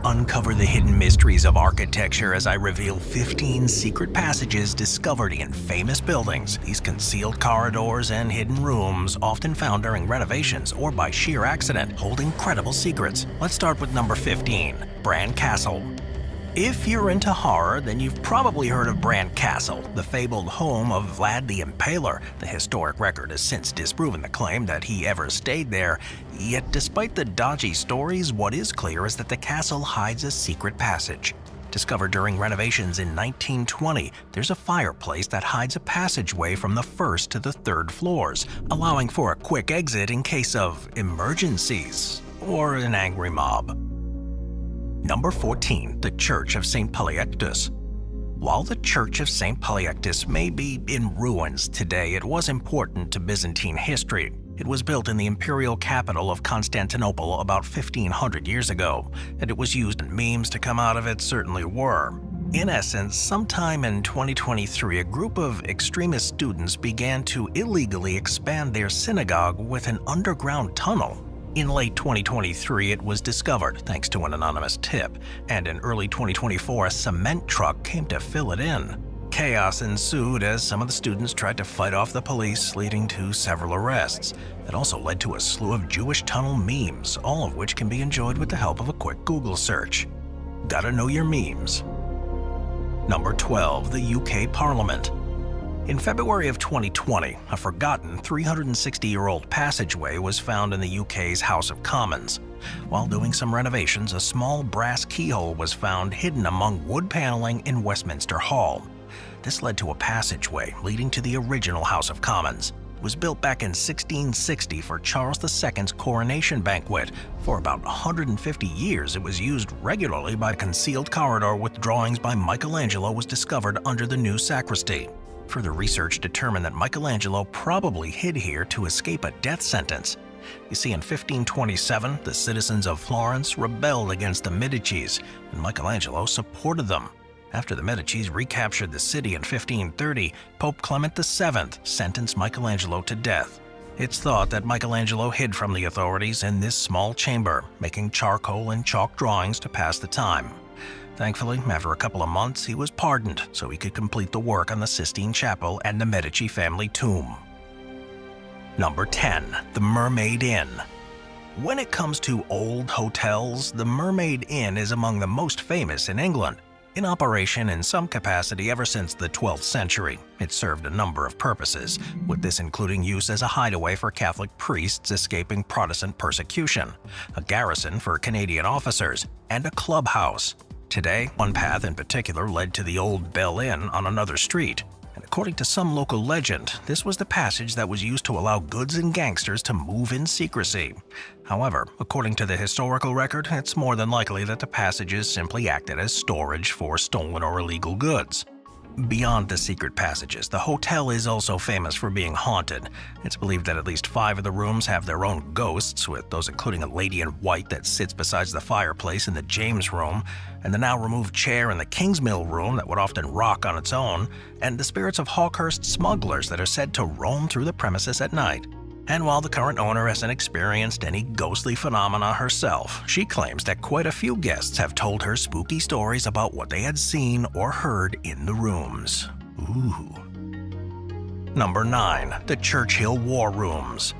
Uncover the hidden mysteries of architecture as I reveal 15 secret passages discovered in famous buildings. These concealed corridors and hidden rooms, often found during renovations or by sheer accident, hold incredible secrets. Let's start with number 15, Bran Castle. If you're into horror, then you've probably heard of Bran Castle, the fabled home of Vlad the Impaler. The historic record has since disproven the claim that he ever stayed there. Yet despite the dodgy stories, what is clear is that the castle hides a secret passage. Discovered during renovations in 1920, there's a fireplace that hides a passageway from the first to the third floors, allowing for a quick exit in case of emergencies or an angry mob. Number 14, the Church of St Pectus. While the Church of St Pectus may be in ruins today, it was important to Byzantine history. It was built in the imperial capital of Constantinople about 1500 years ago, and it was used, and memes to come out of it certainly were. In essence, sometime in 2023, a group of extremist students began to illegally expand their synagogue with an underground tunnel. In late 2023, it was discovered thanks to an anonymous tip, and in early 2024, a cement truck came to fill it in. Chaos ensued as some of the students tried to fight off the police, leading to several arrests. It also led to a slew of Jewish tunnel memes, all of which can be enjoyed with the help of a quick Google search. Gotta know your memes. Number 12, the UK Parliament. In February of 2020, a forgotten 360-year-old passageway was found in the UK's House of Commons. While doing some renovations, a small brass keyhole was found hidden among wood paneling in Westminster Hall. This led to a passageway leading to the original House of Commons. It was built back in 1660 for Charles II's coronation banquet. For about 150 years, it was used regularly by a concealed corridor with drawings by Michelangelo was discovered under the new sacristy. Further research determined that Michelangelo probably hid here to escape a death sentence. You see, in 1527, the citizens of Florence rebelled against the Medicis, and Michelangelo supported them. After the Medicis recaptured the city in 1530, Pope Clement VII sentenced Michelangelo to death. It's thought that Michelangelo hid from the authorities in this small chamber, making charcoal and chalk drawings to pass the time. Thankfully, after a couple of months, he was pardoned so he could complete the work on the Sistine Chapel and the Medici family tomb. Number 10, the Mermaid Inn. When it comes to old hotels, the Mermaid Inn is among the most famous in England. In operation in some capacity ever since the 12th century, it served a number of purposes, with this including use as a hideaway for Catholic priests escaping Protestant persecution, a garrison for Canadian officers, and a clubhouse. Today, one path in particular led to the Old Bell Inn on another street, and according to some local legend, this was the passage that was used to allow goods and gangsters to move in secrecy. However, according to the historical record, it's more than likely that the passages simply acted as storage for stolen or illegal goods. Beyond the secret passages, the hotel is also famous for being haunted. It's believed that at least 5 of the rooms have their own ghosts, with those including a lady in white that sits beside the fireplace in the James room, and the now removed chair in the Kingsmill room that would often rock on its own, and the spirits of Hawkhurst smugglers that are said to roam through the premises at night. And while the current owner hasn't experienced any ghostly phenomena herself, she claims that quite a few guests have told her spooky stories about what they had seen or heard in the rooms. Ooh. Number 9, the Churchill War Rooms.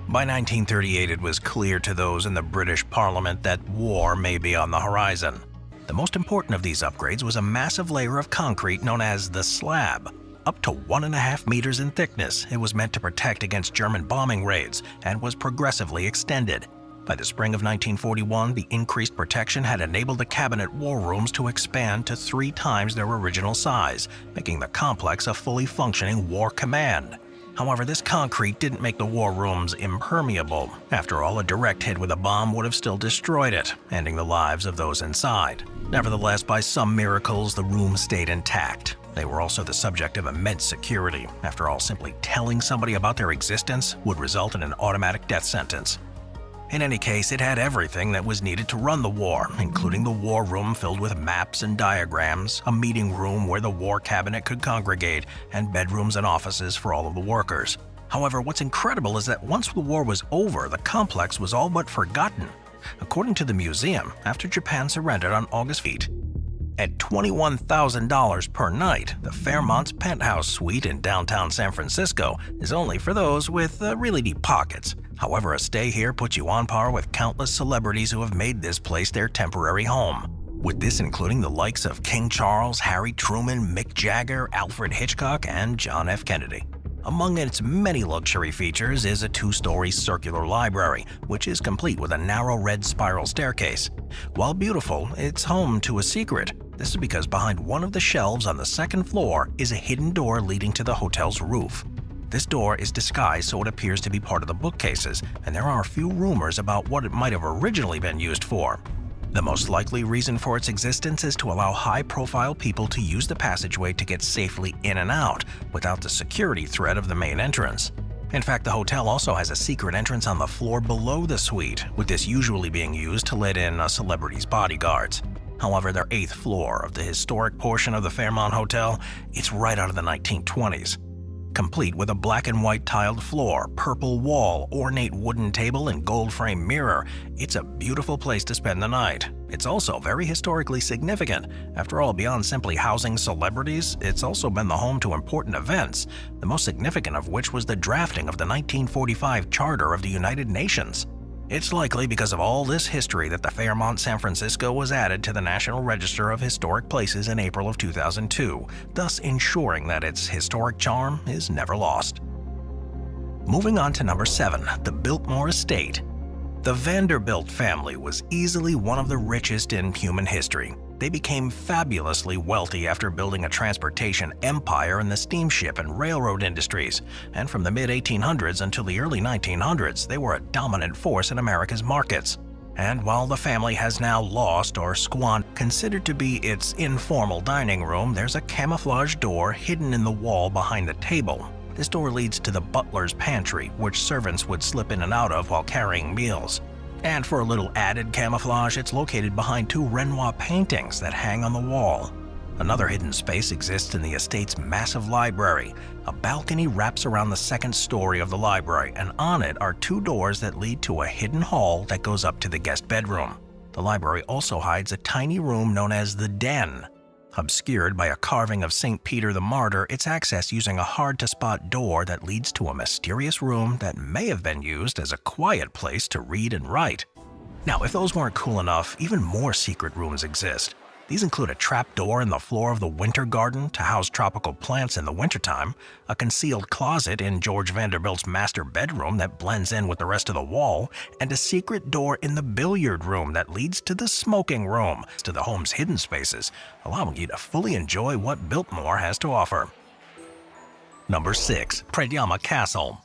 By 1938, it was clear to those in the British Parliament that war may be on the horizon. The most important of these upgrades was a massive layer of concrete known as the slab. Up to 1.5 meters in thickness, it was meant to protect against German bombing raids and was progressively extended. By the spring of 1941, the increased protection had enabled the cabinet war rooms to expand to 3 times their original size, making the complex a fully functioning war command. However, this concrete didn't make the war rooms impermeable. After all, a direct hit with a bomb would have still destroyed it, ending the lives of those inside. Nevertheless, by some miracles, the rooms stayed intact. They were also the subject of immense security. After all, simply telling somebody about their existence would result in an automatic death sentence. In any case, it had everything that was needed to run the war, including the war room filled with maps and diagrams, a meeting room where the war cabinet could congregate, and bedrooms and offices for all of the workers. However, what's incredible is that once the war was over, the complex was all but forgotten. according to the museum, after Japan surrendered on August 8. At $21,000 per night, the Fairmont's penthouse suite in downtown San Francisco is only for those with really deep pockets. However, a stay here puts you on par with countless celebrities who have made this place their temporary home, with this including the likes of King Charles, Harry Truman, Mick Jagger, Alfred Hitchcock, and John F. Kennedy. Among its many luxury features is a 2-story circular library, which is complete with a narrow red spiral staircase. While beautiful, it's home to a secret. This is because behind one of the shelves on the second floor is a hidden door leading to the hotel's roof. This door is disguised so it appears to be part of the bookcases, and there are a few rumors about what it might have originally been used for. The most likely reason for its existence is to allow high-profile people to use the passageway to get safely in and out without the security threat of the main entrance. In fact, the hotel also has a secret entrance on the floor below the suite, with this usually being used to let in a celebrity's bodyguards. However, their 8th floor of the historic portion of the Fairmont Hotel, it's right out of the 1920s. Complete with a black and white tiled floor, purple wall, ornate wooden table, and gold-framed mirror, it's a beautiful place to spend the night. It's also very historically significant. After all, beyond simply housing celebrities, it's also been the home to important events, the most significant of which was the drafting of the 1945 Charter of the United Nations. It's likely because of all this history that the Fairmont San Francisco was added to the National Register of Historic Places in April of 2002, thus ensuring that its historic charm is never lost. Moving on to number 7, the Biltmore Estate. The Vanderbilt family was easily one of the richest in human history. They became fabulously wealthy after building a transportation empire in the steamship and railroad industries, and from the mid-1800s until the early 1900s, they were a dominant force in America's markets. And while the family has now lost or squandered considered to be its informal dining room, there's a camouflage door hidden in the wall behind the table. This door leads to the butler's pantry, which servants would slip in and out of while carrying meals. And for a little added camouflage, it's located behind 2 Renoir paintings that hang on the wall. Another hidden space exists in the estate's massive library. A balcony wraps around the 2nd story of the library, and on it are 2 doors that lead to a hidden hall that goes up to the guest bedroom. The library also hides a tiny room known as the Den. Obscured by a carving of St. Peter the Martyr, it's accessed using a hard-to-spot door that leads to a mysterious room that may have been used as a quiet place to read and write. Now, if those weren't cool enough, even more secret rooms exist. These include a trapdoor in the floor of the Winter Garden to house tropical plants in the wintertime, a concealed closet in George Vanderbilt's master bedroom that blends in with the rest of the wall, and a secret door in the billiard room that leads to the smoking room, to the home's hidden spaces, allowing you to fully enjoy what Biltmore has to offer. Number 6. Praha Castle.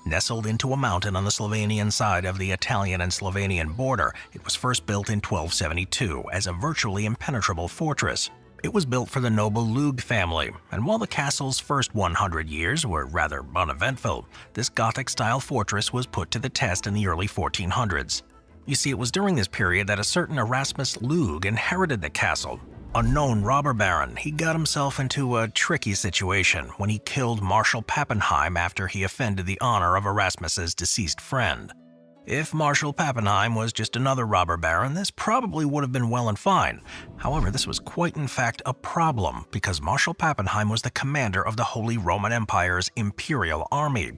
Nestled into a mountain on the Slovenian side of the Italian and Slovenian border, it was first built in 1272 as a virtually impenetrable fortress. It was built for the noble Lug family, and while the castle's first 100 years were rather uneventful, this Gothic-style fortress was put to the test in the early 1400s. You see, it was during this period that a certain Erasmus Lug inherited the castle. A known robber baron, he got himself into a tricky situation when he killed Marshal Pappenheim after he offended the honor of Erasmus's deceased friend. If Marshal Pappenheim was just another robber baron, this probably would have been well and fine. However, this was quite in fact a problem because Marshal Pappenheim was the commander of the Holy Roman Empire's imperial army.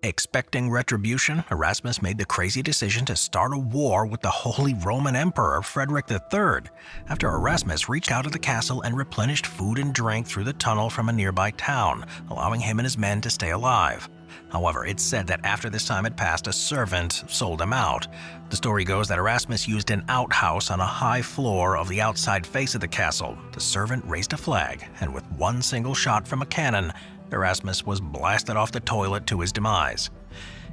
Expecting retribution, Erasmus made the crazy decision to start a war with the Holy Roman Emperor Frederick III, after Erasmus reached out of the castle and replenished food and drink through the tunnel from a nearby town, allowing him and his men to stay alive. However, it's said that after this time had passed, a servant sold him out. The story goes that Erasmus used an outhouse on a high floor of the outside face of the castle. The servant raised a flag, and with one single shot from a cannon, Erasmus was blasted off the toilet to his demise.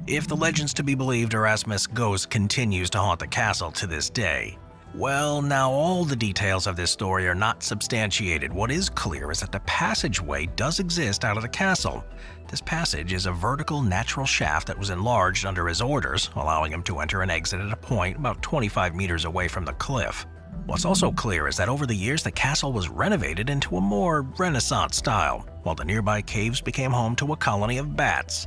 If the legend's to be believed, Erasmus' ghost continues to haunt the castle to this day. Well, now all the details of this story are not substantiated. What is clear is that the passageway does exist out of the castle. This passage is a vertical natural shaft that was enlarged under his orders, allowing him to enter and exit at a point about 25 meters away from the cliff. What's also clear is that over the years the castle was renovated into a more Renaissance style, while the nearby caves became home to a colony of bats.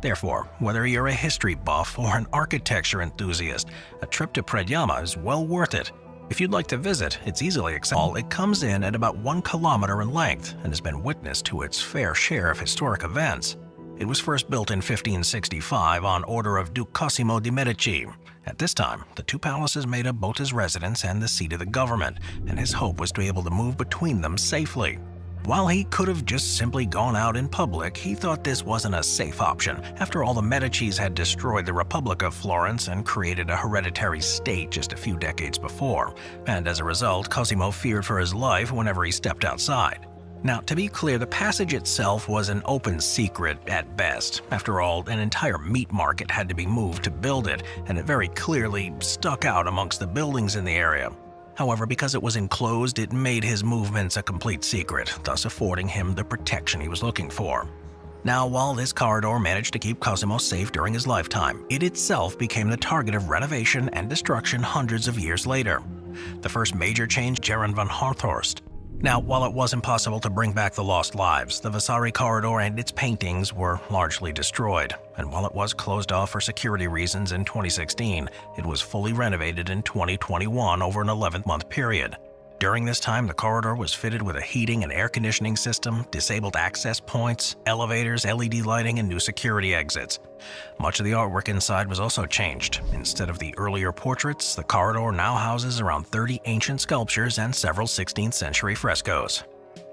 Therefore, whether you're a history buff or an architecture enthusiast, a trip to Predjama is well worth it. If you'd like to visit, it's easily accessible. It comes in at about 1 kilometer in length and has been witness to its fair share of historic events. It was first built in 1565 on order of Duke Cosimo de' Medici. At this time, the two palaces made up both his residence and the seat of the government, and his hope was to be able to move between them safely. While he could have just simply gone out in public, he thought this wasn't a safe option. After all, the Medicis had destroyed the Republic of Florence and created a hereditary state just a few decades before, and as a result, Cosimo feared for his life whenever he stepped outside. Now, to be clear, the passage itself was an open secret at best. After all, an entire meat market had to be moved to build it, and it very clearly stuck out amongst the buildings in the area. However, because it was enclosed, it made his movements a complete secret, thus affording him the protection he was looking for. Now, while this corridor managed to keep Cosimo safe during his lifetime, it itself became the target of renovation and destruction hundreds of years later. The first major change, Jaron van Harthorst. Now, while it was impossible to bring back the lost lives, the Vasari Corridor and its paintings were largely destroyed, and while it was closed off for security reasons in 2016, it was fully renovated in 2021 over an 11-month period. During this time, the corridor was fitted with a heating and air conditioning system, disabled access points, elevators, LED lighting, and new security exits. Much of the artwork inside was also changed. Instead of the earlier portraits, the corridor now houses around 30 ancient sculptures and several 16th century frescoes.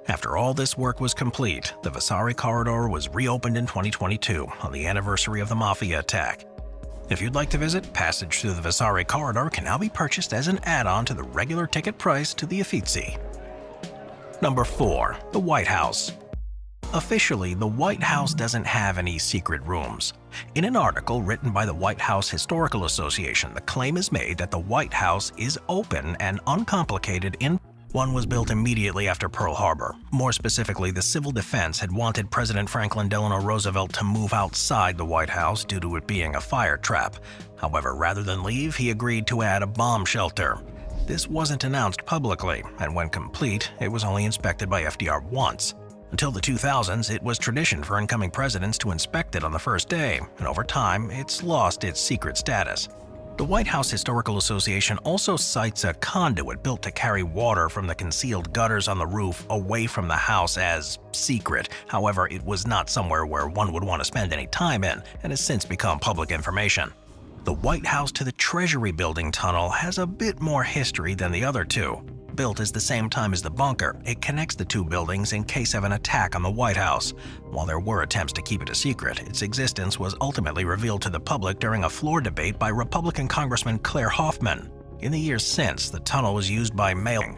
After all this work was complete, the Vasari Corridor was reopened in 2022 on the anniversary of the Mafia attack. If you'd like to visit, passage through the Vasari Corridor can now be purchased as an add-on to the regular ticket price to the Uffizi. Number 4. The White House. Officially, the White House doesn't have any secret rooms. In an article written by the White House Historical Association, the claim is made that the White House is open and uncomplicated in One was built immediately after Pearl Harbor. More specifically, the Civil Defense had wanted President Franklin Delano Roosevelt to move outside the White House due to it being a fire trap. However, rather than leave, he agreed to add a bomb shelter. This wasn't announced publicly, and when complete, it was only inspected by FDR once. Until the 2000s, it was tradition for incoming presidents to inspect it on the first day, and over time, it's lost its secret status. The White House Historical Association also cites a conduit built to carry water from the concealed gutters on the roof away from the house as secret. However, it was not somewhere where one would want to spend any time in, and has since become public information. The White House to the Treasury Building tunnel has a bit more history than the other two. Built at the same time as the bunker, it connects the two buildings in case of an attack on the White House. While there were attempts to keep it a secret, its existence was ultimately revealed to the public during a floor debate by Republican Congressman Claire Hoffman. In the years since, the tunnel was used by mailing,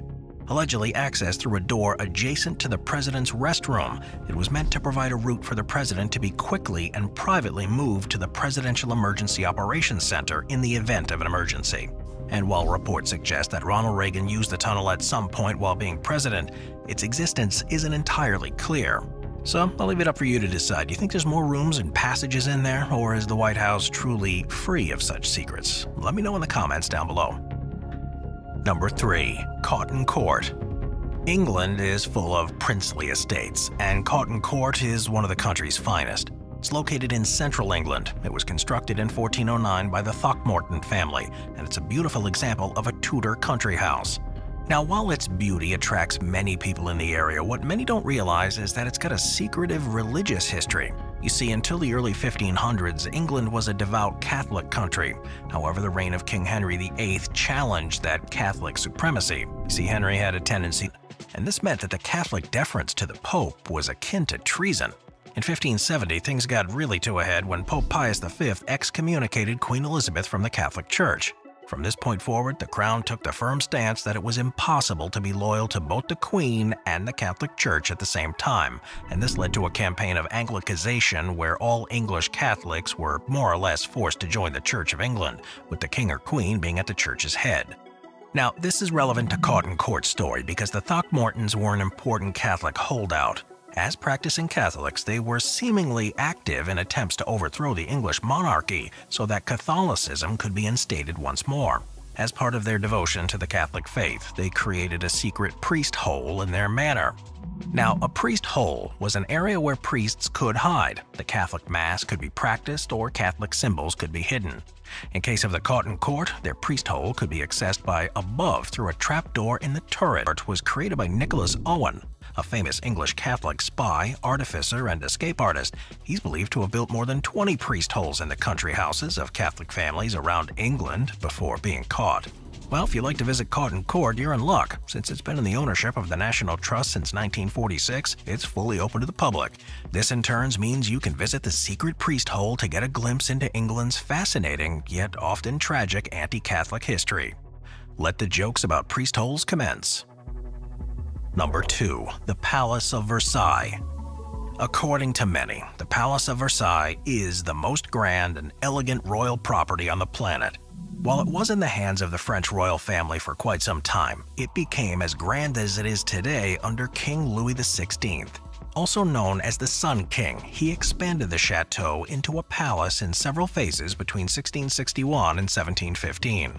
allegedly accessed through a door adjacent to the president's restroom. It was meant to provide a route for the president to be quickly and privately moved to the Presidential Emergency Operations Center in the event of an emergency. And while reports suggest that Ronald Reagan used the tunnel at some point while being president, its existence isn't entirely clear. So I'll leave it up for you to decide. Do you think there's more rooms and passages in there, or is the White House truly free of such secrets? Let me know in the comments down below. Number 3. Cotton Court. England is full of princely estates, and Cotton Court is one of the country's finest. It's located in central England. It was constructed in 1409 by the Throckmorton family, and it's a beautiful example of a Tudor country house. Now, while its beauty attracts many people in the area, what many don't realize is that it's got a secretive religious history. You see, until the early 1500s, England was a devout Catholic country. However, the reign of King Henry VIII challenged that Catholic supremacy. You see, Henry had a tendency, and this meant that the Catholic deference to the Pope was akin to treason. In 1570, things got really to a head when Pope Pius V excommunicated Queen Elizabeth from the Catholic Church. From this point forward, the Crown took the firm stance that it was impossible to be loyal to both the Queen and the Catholic Church at the same time, and this led to a campaign of Anglicanization where all English Catholics were more or less forced to join the Church of England, with the King or Queen being at the Church's head. Now, this is relevant to Cotton Court's story because the Throckmortons were an important Catholic holdout. As practicing Catholics, they were seemingly active in attempts to overthrow the English monarchy so that Catholicism could be instated once more. As part of their devotion to the Catholic faith, they created a secret priest hole in their manor. Now, a priest hole was an area where priests could hide. The Catholic Mass could be practiced or Catholic symbols could be hidden. In case of the Cotton Court, their priest hole could be accessed by above through a trapdoor in the turret. It was created by Nicholas Owen, a famous English Catholic spy, artificer, and escape artist. He's believed to have built more than 20 priest holes in the country houses of Catholic families around England before being caught. Well, if you like to visit Cotton Court, you're in luck. Since it's been in the ownership of the National Trust since 1946, it's fully open to the public. This in turn means you can visit the secret priest hole to get a glimpse into England's fascinating, yet often tragic anti-Catholic history. Let the jokes about priest holes commence. Number 2. The Palace of Versailles. According to many, the Palace of Versailles is the most grand and elegant royal property on the planet. While it was in the hands of the French royal family for quite some time, it became as grand as it is today under King Louis XVI. Also known as the Sun King, he expanded the chateau into a palace in several phases between 1661 and 1715.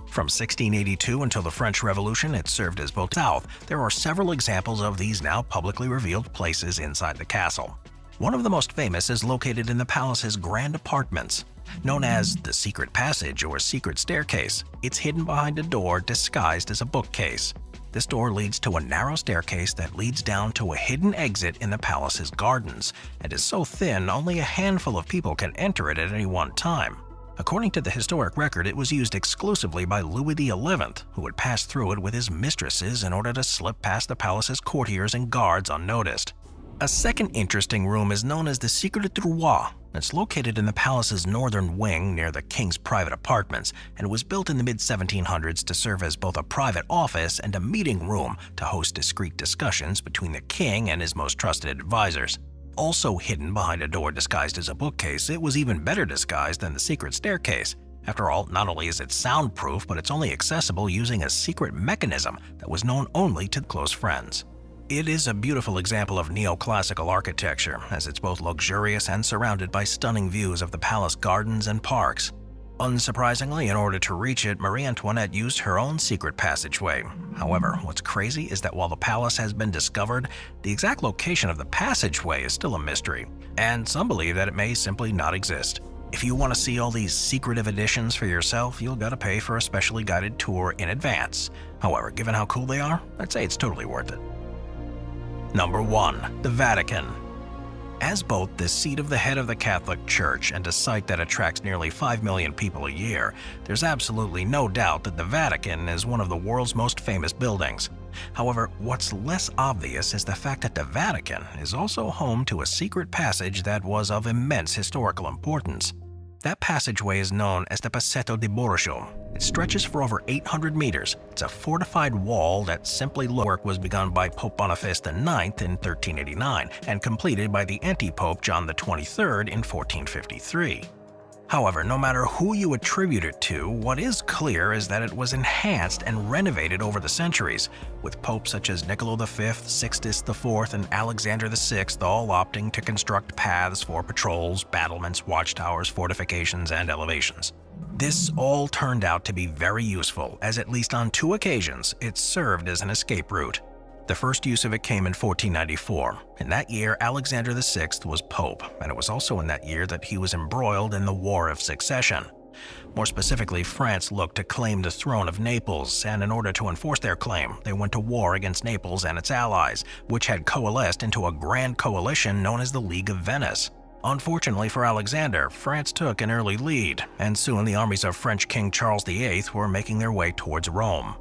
From 1682 until the French Revolution, it served as both south. There are several examples of these now publicly revealed places inside the castle. One of the most famous is located in the palace's grand apartments. Known as the Secret Passage or Secret Staircase, it's hidden behind a door disguised as a bookcase. This door leads to a narrow staircase that leads down to a hidden exit in the palace's gardens, and is so thin only a handful of people can enter it at any one time. According to the historic record, it was used exclusively by Louis XI, who would pass through it with his mistresses in order to slip past the palace's courtiers and guards unnoticed. A second interesting room is known as the Secret du Roi. It's located in the palace's northern wing near the king's private apartments, and was built in the mid-1700s to serve as both a private office and a meeting room to host discreet discussions between the king and his most trusted advisors. Also hidden behind a door disguised as a bookcase, it was even better disguised than the secret staircase. After all, not only is it soundproof, but it's only accessible using a secret mechanism that was known only to close friends. It is a beautiful example of neoclassical architecture, as it's both luxurious and surrounded by stunning views of the palace gardens and parks. Unsurprisingly, in order to reach it, Marie Antoinette used her own secret passageway. However, what's crazy is that while the palace has been discovered, the exact location of the passageway is still a mystery, and some believe that it may simply not exist. If you want to see all these secretive additions for yourself, you'll gotta pay for a specially guided tour in advance. However, given how cool they are, I'd say it's totally worth it. Number 1. The Vatican. As both the seat of the head of the Catholic Church and a site that attracts nearly 5 million people a year, there's absolutely no doubt that the Vatican is one of the world's most famous buildings. However, what's less obvious is the fact that the Vatican is also home to a secret passage that was of immense historical importance. That passageway is known as the Passetto di Borgo. It stretches for over 800 meters. It's a fortified wall that simply work was begun by Pope Boniface IX in 1389 and completed by the anti-Pope John XXIII in 1453. However, no matter who you attribute it to, what is clear is that it was enhanced and renovated over the centuries, with popes such as Niccolo V, Sixtus IV, and Alexander VI all opting to construct paths for patrols, battlements, watchtowers, fortifications, and elevations. This all turned out to be very useful, as at least on 2 occasions it served as an escape route. The first use of it came in 1494. In that year, Alexander VI was Pope, and it was also in that year that he was embroiled in the War of Succession. More specifically, France looked to claim the throne of Naples, and in order to enforce their claim, they went to war against Naples and its allies, which had coalesced into a grand coalition known as the League of Venice. Unfortunately for Alexander, France took an early lead, and soon the armies of French King Charles VIII were making their way towards Rome.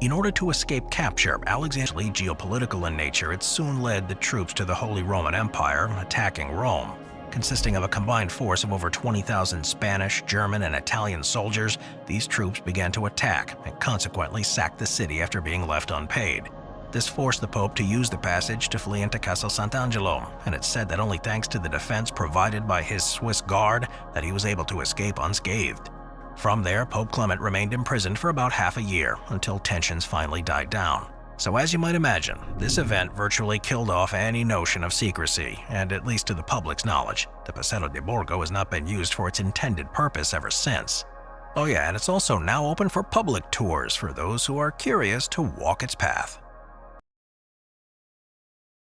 In order to escape capture, Alexander's geopolitical in nature, it soon led the troops to the Holy Roman Empire, attacking Rome. Consisting of a combined force of over 20,000 Spanish, German, and Italian soldiers, these troops began to attack and consequently sacked the city after being left unpaid. This forced the Pope to use the passage to flee into Castel Sant'Angelo, and it's said that only thanks to the defense provided by his Swiss guard that he was able to escape unscathed. From there, Pope Clement remained imprisoned for about half a year until tensions finally died down. So as you might imagine, this event virtually killed off any notion of secrecy, and at least to the public's knowledge, the Passetto di Borgo has not been used for its intended purpose ever since. Oh yeah, and it's also now open for public tours for those who are curious to walk its path.